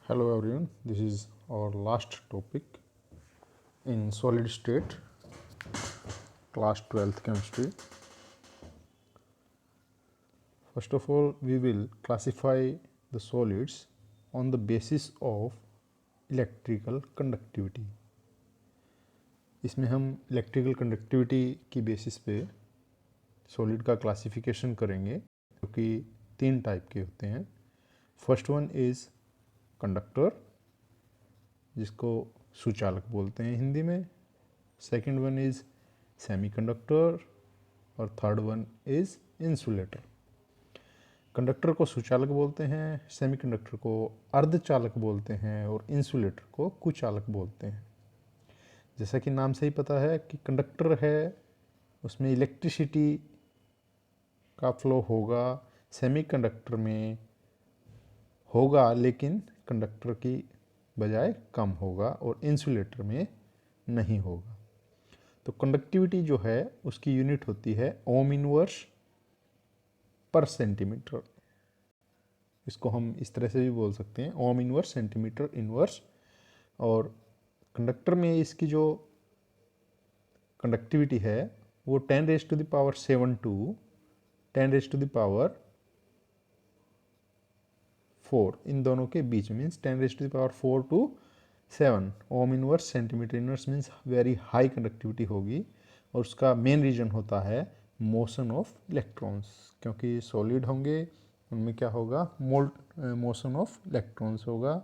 Hello everyone, this is our last topic in solid state, class 12th chemistry. First of all, we will classify the solids on the basis of electrical conductivity. इसमें हम electrical conductivity की basis पे solid का classification करेंगे, जो कि तीन type के होते हैं. फर्स्ट वन इज़ कंडक्टर, जिसको सुचालक बोलते हैं हिंदी में. सेकंड वन इज़ सेमीकंडक्टर और third one is insulator. Conductor को सुचालक बोलते हैं, सेमीकंडक्टर को अर्धचालक बोलते हैं और इंसुलेटर को कुचालक बोलते हैं. जैसा कि नाम से ही पता है कि कंडक्टर है, उसमें इलेक्ट्रिसिटी का फ्लो होगा. सेमीकंडक्टर में होगा लेकिन कंडक्टर की बजाय कम होगा और इंसुलेटर में नहीं होगा. तो कंडक्टिविटी जो है उसकी यूनिट होती है ओम इनवर्स पर सेंटीमीटर. इसको हम इस तरह से भी बोल सकते हैं, ओम इनवर्स सेंटीमीटर इनवर्स. और कंडक्टर में इसकी जो कंडक्टिविटी है वो 10⁻⁷ टू 10⁻⁴, इन दोनों के बीच means 10⁻⁴ to 7 ohm inverse centimetre inverse means very high conductivity होगी. और उसका मेन रीजन होता है मोशन ऑफ इलेक्ट्रॉन्स, क्योंकि सॉलिड होंगे उनमें क्या होगा, मोशन ऑफ इलेक्ट्रॉन्स होगा.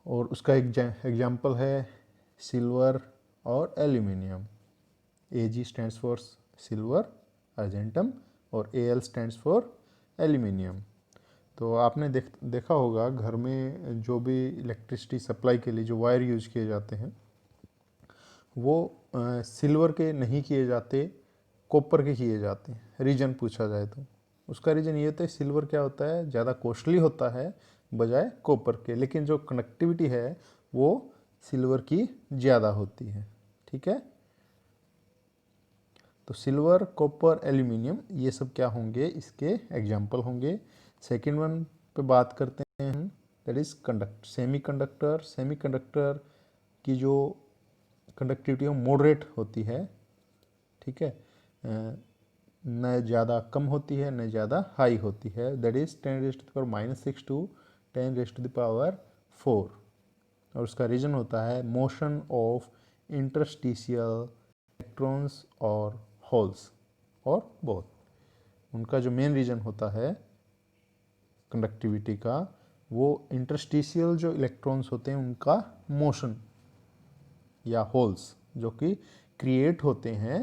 और उसका एग्जाम्पल है सिल्वर और aluminium. Ag stands for silver argentum और Al स्टैंड्स फॉर एल्यूमिनियम. तो आपने देखा होगा घर में जो भी इलेक्ट्रिसिटी सप्लाई के लिए जो वायर यूज किए जाते हैं वो सिल्वर के नहीं किए जाते, कॉपर के किए जाते हैं. रीजन पूछा जाए तो उसका रीज़न ये होता है, सिल्वर क्या होता है, ज़्यादा कॉस्टली होता है बजाय कॉपर के, लेकिन जो कनेक्टिविटी है वो सिल्वर की ज़्यादा होती है. ठीक है, तो सिल्वर, कॉपर, एल्यूमिनियम ये सब क्या होंगे, इसके एग्जाम्पल होंगे. सेकेंड वन पे बात करते हैं हम, दैट इज़ सेमीकंडक्टर. सेमीकंडक्टर की जो कंडक्टिविटी है मॉडरेट होती है. ठीक है, न ज़्यादा कम होती है न ज़्यादा हाई होती है. That is 10⁻⁻⁶ to 10⁻⁴. और उसका रीजन होता है मोशन ऑफ इंटरस्टिशियल इलेक्ट्रॉन्स और होल्स और बोथ. उनका जो मेन रीजन होता है कंडक्टिविटी का, वो इंटरस्टिशियल जो इलेक्ट्रॉन्स होते हैं उनका मोशन या होल्स जो कि क्रिएट होते हैं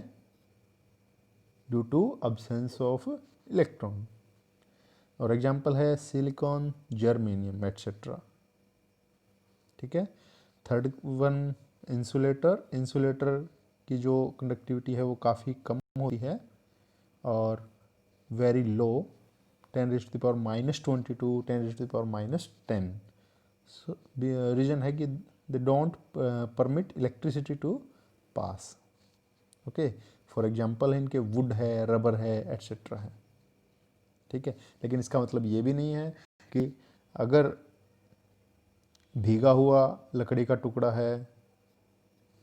due to absence of electron. और एग्जांपल है सिलिकॉन, जर्मेनियम एट्सेट्रा. ठीक है. Third one insulator. इंसुलेटर की जो कंडक्टिविटी है वो काफ़ी कम होती है और वेरी लो, 10⁻⁻20 टू 10⁻⁻10. रीजन है कि they don't permit electricity to pass. Okay, for example इनके वुड है, रबर है एट्सेट्रा है. ठीक है, लेकिन इसका मतलब ये भी नहीं है कि अगर भीगा हुआ लकड़ी का टुकड़ा है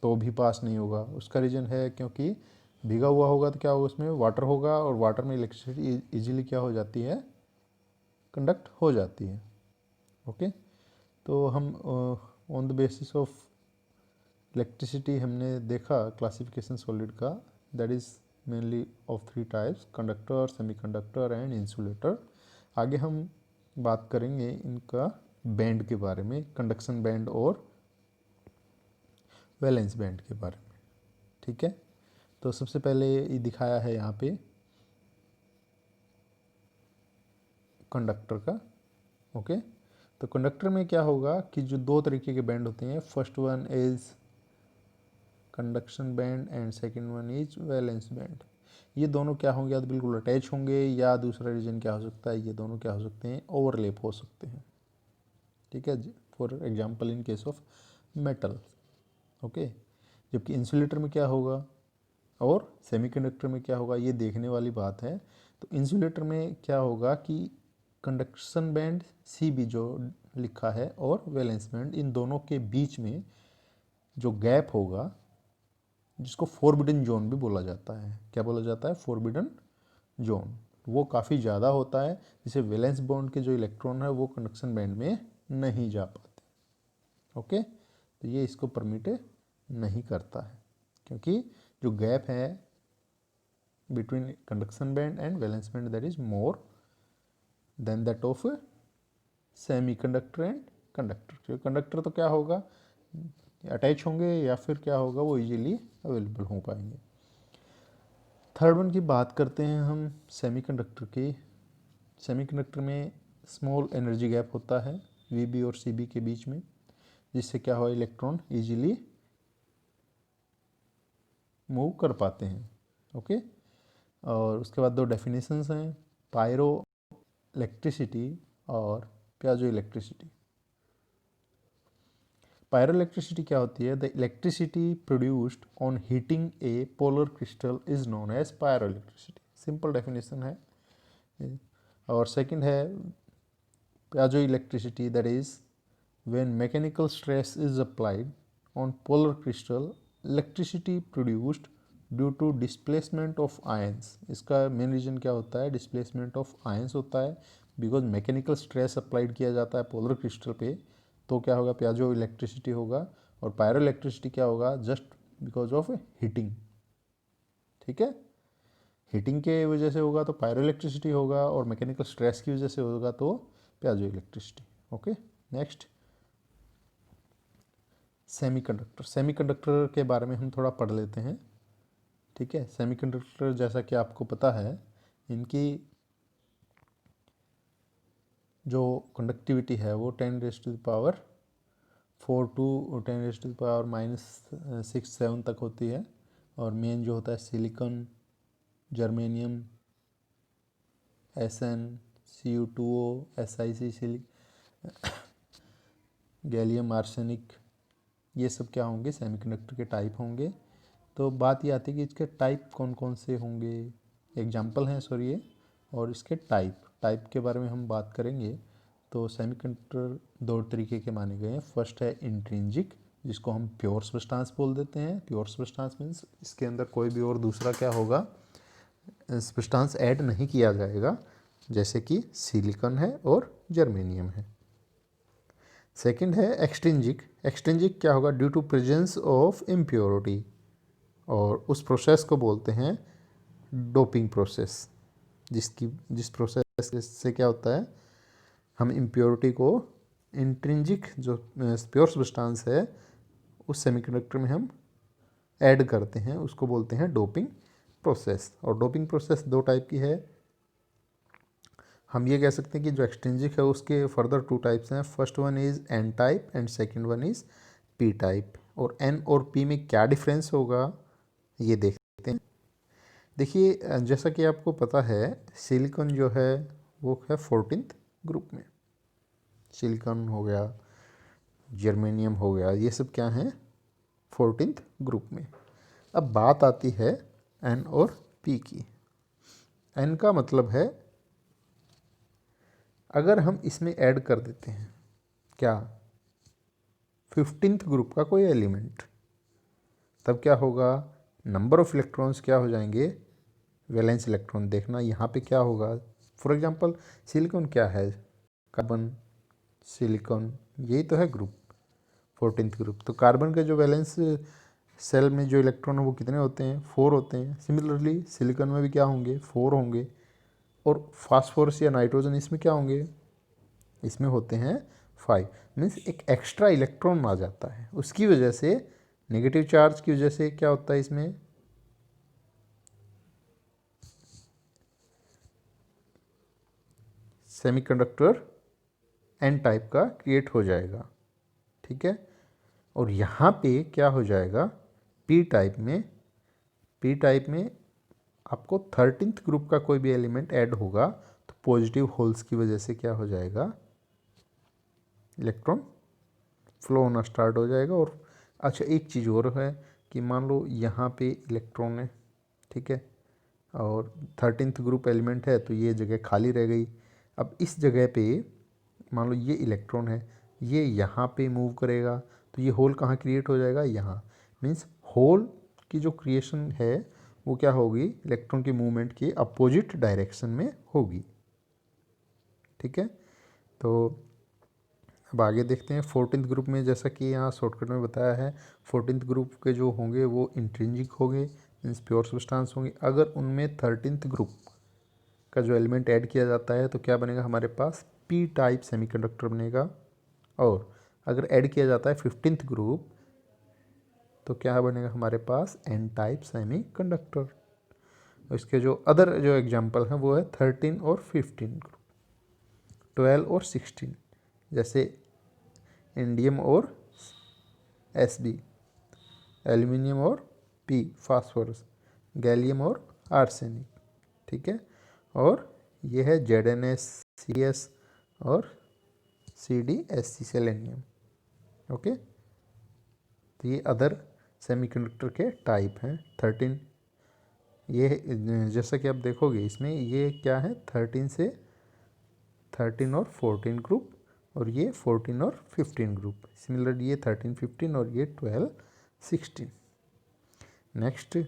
तो भी पास नहीं होगा. उसका रीज़न है क्योंकि भीगा हुआ होगा तो क्या होगा, उसमें वाटर होगा और वाटर में इलेक्ट्रिसिटी इजीली क्या हो जाती है, कंडक्ट हो जाती है. ओके, तो हम on the basis of electricity हमने देखा क्लासिफिकेशन सॉलिड का, that is mainly of three types, conductor, semiconductor and insulator. आगे हम बात करेंगे इनका बैंड के बारे में, कंडक्शन बैंड और वैलेंस बैंड के बारे में. ठीक है, तो सबसे पहले ये दिखाया है यहाँ पे कंडक्टर का. ओके, तो कंडक्टर में क्या होगा कि जो दो तरीके के बैंड होते हैं, first one is conduction band and second one is valence band. ये दोनों क्या होंगे, या तो बिल्कुल अटैच होंगे या दूसरा रीजन क्या हो सकता है, ये दोनों क्या हो सकते हैं, ओवरलैप हो सकते हैं. ठीक है, for example in case of metal. Okay, जबकि इंसुलेटर में क्या होगा और सेमीकंडक्टर में क्या होगा, ये देखने वाली बात है. तो इंसुलेटर में क्या होगा कि कंडक्शन बैंड CB जो लिखा है और वैलेंस बैंड, इन दोनों के बीच में जो गैप होगा जिसको फोरबिडन जोन भी बोला जाता है। क्या बोला जाता है? Forbidden zone. वो काफ़ी ज़्यादा होता है, जिसे वैलेंस बॉन्ड के जो इलेक्ट्रॉन है वो कंडक्शन बैंड में नहीं जा पाते। ओके, तो ये इसको परमिट नहीं करता है, क्योंकि जो गैप है between conduction band and valence band that is more than that of semi conductor and conductor. Conductor तो क्या होगा, अटैच होंगे या फिर क्या होगा, वो इजीली अवेलेबल हो पाएंगे। थर्ड वन की बात करते हैं हम सेमीकंडक्टर की। सेमीकंडक्टर में स्मॉल एनर्जी गैप होता है VB और CB के बीच में, जिससे क्या हो, इलेक्ट्रॉन इजीली मूव कर पाते हैं। ओके, और उसके बाद दो डेफिनेशंस हैं, पायरो इलेक्ट्रिसिटी और प्याजो इलेक्ट्रिसिटी। पायरो इलेक्ट्रिसिटी क्या होती है? The electricity produced on heating a polar crystal is known as pyroelectricity. Simple definition है। और सेकंड है piezoelectricity, that is when mechanical stress is applied on polar crystal, electricity produced due to displacement of ions. इसका main reason क्या होता है? Displacement of ions होता है, because mechanical stress applied किया जाता है पोलर क्रिस्टल पे, तो क्या होगा, प्याजो इलेक्ट्रिसिटी होगा। और पायरो इलेक्ट्रिसिटी क्या होगा? Just because of heating. ठीक है, हीटिंग के वजह से होगा तो पायरो इलेक्ट्रिसिटी होगा, और मैकेनिकल स्ट्रेस की वजह से होगा तो प्याजो electricity. Okay, next semiconductor. Semiconductor के बारे में हम थोड़ा पढ़ लेते हैं। ठीक है, सेमीकंडक्टर जैसा कि आपको पता है, इनकी जो कंडक्टिविटी है वो 10⁻⁴ टू 10⁻⁻⁻�67 तक होती है। और मेन जो होता है silicon, germanium, SN, Cu2O, SiC, gallium arsenic, ये सब क्या होंगे? सेमीकंडक्टर के टाइप होंगे। तो बात ये आती है कि इसके टाइप कौन कौन से होंगे, एग्जाम्पल हैं सॉरी ये, और इसके टाइप के बारे में हम बात करेंगे। तो सेमीकंडक्टर दो तरीके के माने गए हैं। फर्स्ट है इंट्रिंसिक, जिसको हम प्योर सब्सटेंस बोल देते हैं। प्योर सब्सटेंस मीन्स इसके अंदर कोई भी और दूसरा क्या होगा, सब्सटेंस ऐड नहीं किया जाएगा, जैसे कि सिलिकॉन है और जर्मेनियम है। सेकंड है एक्सट्रिंजिक। एक्सट्रिंजिक क्या होगा? Due to presence of impurity, और उस प्रोसेस को बोलते हैं डोपिंग प्रोसेस। जिस प्रोसेस से क्या होता है, हम इम्प्योरिटी को इंट्रिंजिक जो प्योर सब्सटेंस है उस सेमीकंडक्टर में हम ऐड करते हैं, उसको बोलते हैं डोपिंग प्रोसेस। और डोपिंग प्रोसेस दो टाइप की है। हम ये कह सकते हैं कि जो एक्सट्रिंजिक है उसके फर्दर टू टाइप्स हैं। First one is N type and second one is P type. और N और P में क्या डिफरेंस होगा ये देखते हैं। देखिए, जैसा कि आपको पता है सिलिकॉन जो है वो है 14th ग्रुप में। सिलिकॉन हो गया, जर्मेनियम हो गया, ये सब क्या हैं? 14th ग्रुप में। अब बात आती है N और P की। N का मतलब है अगर हम इसमें ऐड कर देते हैं क्या, 15th ग्रुप का कोई एलिमेंट, तब क्या होगा, नंबर ऑफ इलेक्ट्रॉन्स क्या हो जाएंगे? Valence electron. देखना यहाँ पे क्या होगा, फॉर एग्जांपल सिलिकॉन क्या है? कार्बन, सिलिकॉन, यही तो है ग्रुप 14th ग्रुप। तो कार्बन के जो वैलेंस सेल में जो इलेक्ट्रॉन है वो कितने होते हैं? 4 होते हैं। सिमिलरली सिलिकॉन में भी क्या होंगे? 4 होंगे। और फास्फोरस या नाइट्रोजन इसमें क्या होंगे? इसमें होते हैं 5। मीन्स एक एक्स्ट्रा इलेक्ट्रॉन आ जाता है, उसकी वजह से नेगेटिव चार्ज की वजह से क्या होता है, इसमें सेमीकंडक्टर N टाइप का क्रिएट हो जाएगा। ठीक है, और यहाँ पे क्या हो जाएगा, P टाइप में आपको 13th ग्रुप का कोई भी एलिमेंट ऐड होगा तो पॉजिटिव होल्स की वजह से क्या हो जाएगा, इलेक्ट्रॉन फ्लो होना स्टार्ट हो जाएगा। और अच्छा, एक चीज़ और है कि मान लो यहाँ पे इलेक्ट्रॉन है, ठीक है, और 13th ग्रुप एलिमेंट है तो ये जगह खाली रह गई। अब इस जगह पे मान लो ये इलेक्ट्रॉन है, ये यहाँ पे मूव करेगा तो ये होल कहाँ क्रिएट हो जाएगा, यहाँ। मीन्स होल की जो क्रिएशन है वो क्या होगी, इलेक्ट्रॉन के मूवमेंट के अपोजिट डायरेक्शन में होगी। ठीक है, तो अब आगे देखते हैं 14th ग्रुप में। जैसा कि यहाँ शॉर्टकट में बताया है, 14th ग्रुप के जो होंगे वो इंट्रिंसिक होंगे, मीन्स प्योर सब्सटेंस होंगे। अगर उनमें 13th ग्रुप का जो एलिमेंट ऐड किया जाता है तो क्या बनेगा हमारे पास, पी टाइप सेमीकंडक्टर बनेगा। और अगर ऐड किया जाता है 15th ग्रुप तो क्या बनेगा हमारे पास, एन टाइप सेमीकंडक्टर। इसके जो अदर जो एग्जांपल हैं वो है 13 और 15 ग्रुप, 12 और 16, जैसे इंडियम और एसबी, एल्यूमिनियम और पी फास्फोरस, गैलियम और आर्सेनिक। ठीक है, और ये है ZnS CS और CdSc सेलेनियम। ओके, तो ये अदर सेमीकंडक्टर के टाइप हैं 13। ये जैसा कि आप देखोगे इसमें ये क्या है, 13 और 14 ग्रुप, और ये 14 और 15 ग्रुप। सिमिलर ये 13 15 और ये 12 16। नेक्स्ट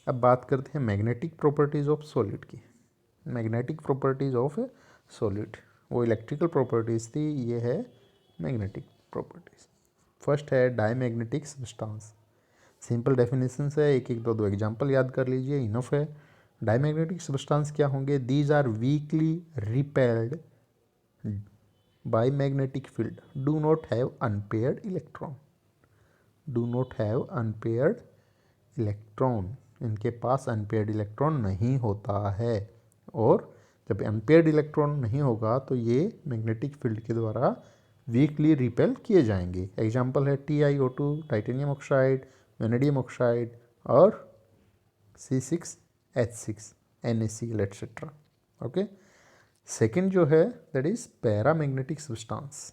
अब बात करते हैं मैग्नेटिक प्रॉपर्टीज़ ऑफ सॉलिड की। मैग्नेटिक प्रॉपर्टीज़ ऑफ सॉलिड, वो इलेक्ट्रिकल प्रॉपर्टीज़ थी, ये है मैग्नेटिक प्रॉपर्टीज़। फर्स्ट है डायमैग्नेटिक सब्सटेंस। सिंपल डेफिनेशन है, एक एक दो एग्जांपल याद कर लीजिए, इनफ है। डायमैग्नेटिक सब्सटेंस क्या होंगे, these are weakly repelled by magnetic field, do not have unpaired electron, do not have unpaired electron, इनके पास अनपेयर्ड इलेक्ट्रॉन नहीं होता है। और जब अनपेयर्ड इलेक्ट्रॉन नहीं होगा तो ये मैग्नेटिक फील्ड के द्वारा वीकली रिपेल किए जाएंगे। एग्जांपल है TiO2, titanium oxide, vanadium oxide और C6H6, NaCl etcetera. Okay, second जो है दैट इज पैरामैग्नेटिक सब्सटेंस।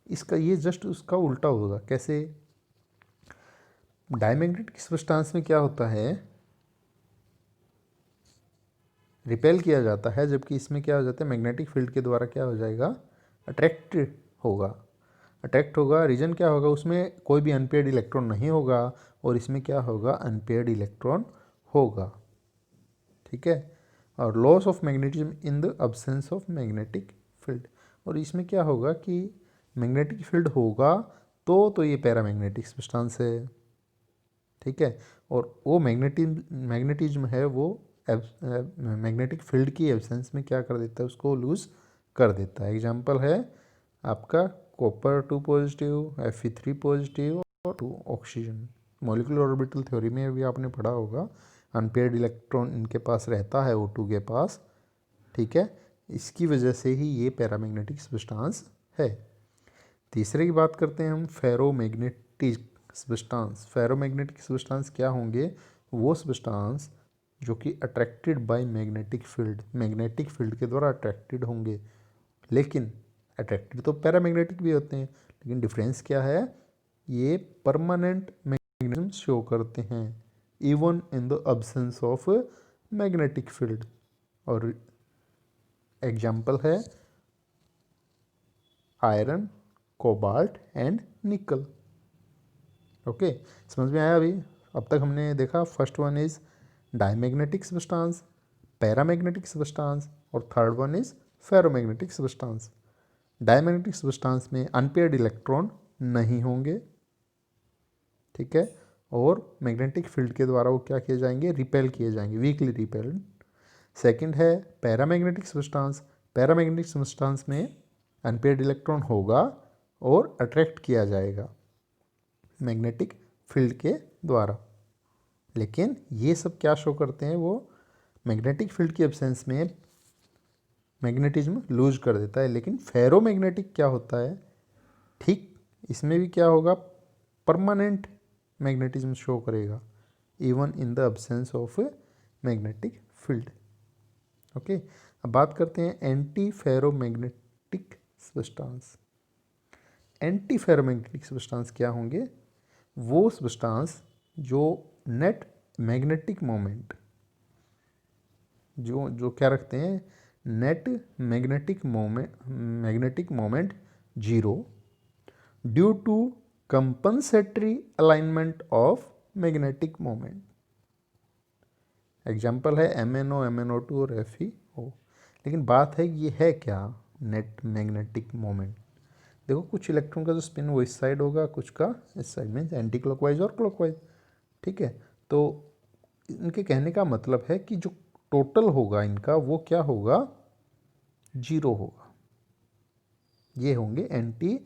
इसका ये जस्ट उसका उल्टा होगा। कैसे, डायमैग्नेटिक सब्सटेंस में क्या होता है, रिपेल किया जाता है, जबकि इसमें क्या हो जाता है, मैग्नेटिक फील्ड के द्वारा क्या हो जाएगा, अट्रैक्ट होगा। अट्रैक्ट होगा, रीजन क्या होगा, उसमें कोई भी अनपेयर्ड इलेक्ट्रॉन नहीं होगा, और इसमें क्या होगा, अनपेयर्ड इलेक्ट्रॉन होगा। ठीक है, और loss of magnetism in the absence of magnetic field, और इसमें क्या होगा कि मैग्नेटिक फील्ड होगा तो ये पैरामैग्नेटिक सब्सटेंस है। ठीक है, और वो मैग्नेटिज्म है वो मैग्नेटिक फील्ड की एब्सेंस में क्या कर देता है, उसको लूज कर देता है। एग्जांपल है आपका कॉपर 2 पॉजिटिव, Fe3 पॉजिटिव और 2 ऑक्सीजन। मॉलिक्यूलर ऑर्बिटल थ्योरी में भी आपने पढ़ा होगा, अनपेयर्ड इलेक्ट्रॉन इनके पास रहता है O2 के पास। ठीक है, इसकी वजह से ही ये पैरामैग्नेटिक सब्सटेंस है। तीसरे की बात करते हैं हम, फेरोमैग्नेटिक सब्सटेंस। फेरोमैग्नेटिक सब्सटेंस क्या होंगे, वो सब्सटेंस जो कि attracted by magnetic field, magnetic field के द्वारा अट्रैक्टेड होंगे। लेकिन अट्रैक्टेड तो पैरामैग्नेटिक भी होते हैं, लेकिन डिफरेंस क्या है, ये परमानेंट मैग्नेटिज्म शो करते हैं even in the absence of magnetic field. और एग्जांपल है iron, cobalt and nickel. Okay, समझ में आया अभी? अब तक हमने देखा first one is diamagnetic substance, paramagnetic substance, और third one is ferromagnetic substance. Diamagnetic substance में अनपेयर्ड इलेक्ट्रॉन नहीं होंगे। ठीक है, और मैग्नेटिक फील्ड के द्वारा वो क्या किए जाएंगे, रिपेल किए जाएंगे, वीकली रिपेल्ड। सेकंड है पैरामैग्नेटिक सब्सटेंस। पैरामैग्नेटिक सब्सटेंस में अनपेयर्ड इलेक्ट्रॉन होगा और अट्रैक्ट किया जाएगा मैग्नेटिक फील्ड के द्वारा। लेकिन ये सब क्या शो करते हैं, वो मैग्नेटिक फील्ड की एब्सेंस में मैग्नेटिज्म लूज कर देता है। लेकिन फेरोमैग्नेटिक क्या होता है, ठीक इसमें भी क्या होगा, परमानेंट मैग्नेटिज्म शो करेगा even in the absence of magnetic field. Okay, अब बात करते हैं anti ferromagnetic substance. Anti ferromagnetic substance क्या होंगे, वो सब्सटेंस जो नेट मैग्नेटिक मोमेंट जो क्या रखते हैं, net magnetic moment zero due to compensatory alignment of magnetic moment. Example है MnO, MnO2 और FeO। लेकिन बात है ये है क्या नेट मैग्नेटिक मोमेंट। देखो कुछ इलेक्ट्रॉन का जो स्पिन वो इस साइड होगा, कुछ का इस साइड में, एंटी क्लॉकवाइज और क्लॉकवाइज। ठीक है, तो इनके कहने का मतलब है कि जो टोटल होगा इनका वो क्या होगा, जीरो होगा। ये होंगे एंटी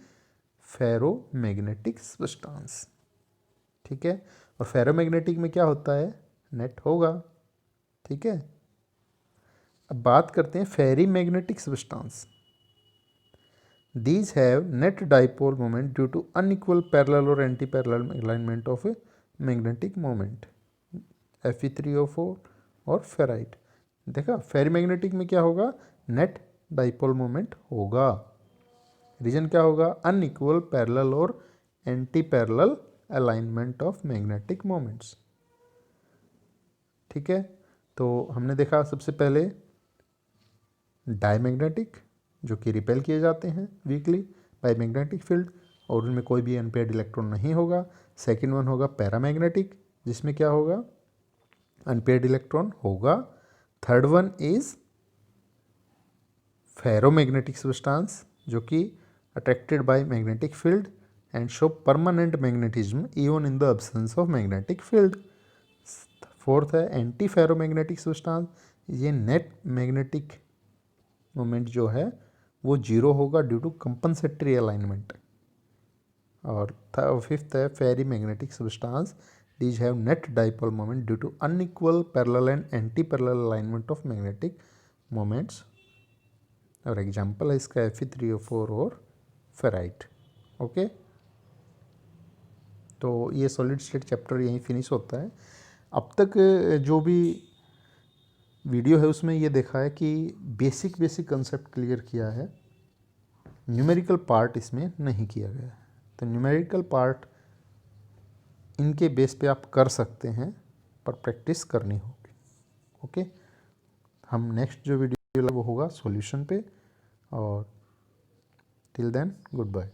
फेरोमैग्नेटिक सब्सटेंस। ठीक है, और फेरोमैग्नेटिक में क्या होता है, नेट होगा। ठीक है, अब बात करते हैं ferrimagnetic substance. These have net dipole moment due to unequal parallel or anti-parallel alignment of a magnetic moment, Fe3O4 और फेराइट। देखा फेरीमैग्नेटिक में क्या होगा, नेट डाइपोल मोमेंट होगा। रीजन क्या होगा, अनइक्वल पैरेलल और anti parallel alignment of magnetic moments. ठीक है, तो हमने देखा सबसे पहले डायमैग्नेटिक जो कि रिपेल किए जाते हैं वीकली बाय मैग्नेटिक फील्ड और उनमें कोई भी अनपेयर्ड इलेक्ट्रॉन नहीं होगा। सेकंड वन होगा पैरामैग्नेटिक जिसमें क्या होगा, अनपेयर्ड इलेक्ट्रॉन होगा। Third one is ferromagnetic substance जो कि attracted by magnetic field and show permanent magnetism even in the absence of magnetic field. Fourth है एंटी फेरोमैग्नेटिक सब्सटेंस, ये नेट मैग्नेटिक मोमेंट जो है वो जीरो होगा ड्यू टू कंपनसेटरी अलाइनमेंट। और fifth है ferrimagnetic substance, these have net dipole moment due to unequal parallel and anti-parallel alignment of magnetic moments। और example है इसका Fe3O4 और फेराइट। ओके, तो ये सॉलिड स्टेट चैप्टर यहीं फिनिश होता है। अब तक जो भी वीडियो है उसमें ये देखा है कि बेसिक कंसेप्ट क्लियर किया है, न्यूमेरिकल पार्ट इसमें नहीं किया गया है। तो न्यूमेरिकल पार्ट इनके बेस पे आप कर सकते हैं पर प्रैक्टिस करनी होगी। ओके, हम नेक्स्ट जो वीडियो वो होगा सॉल्यूशन पे। और टिल देन गुड बाय।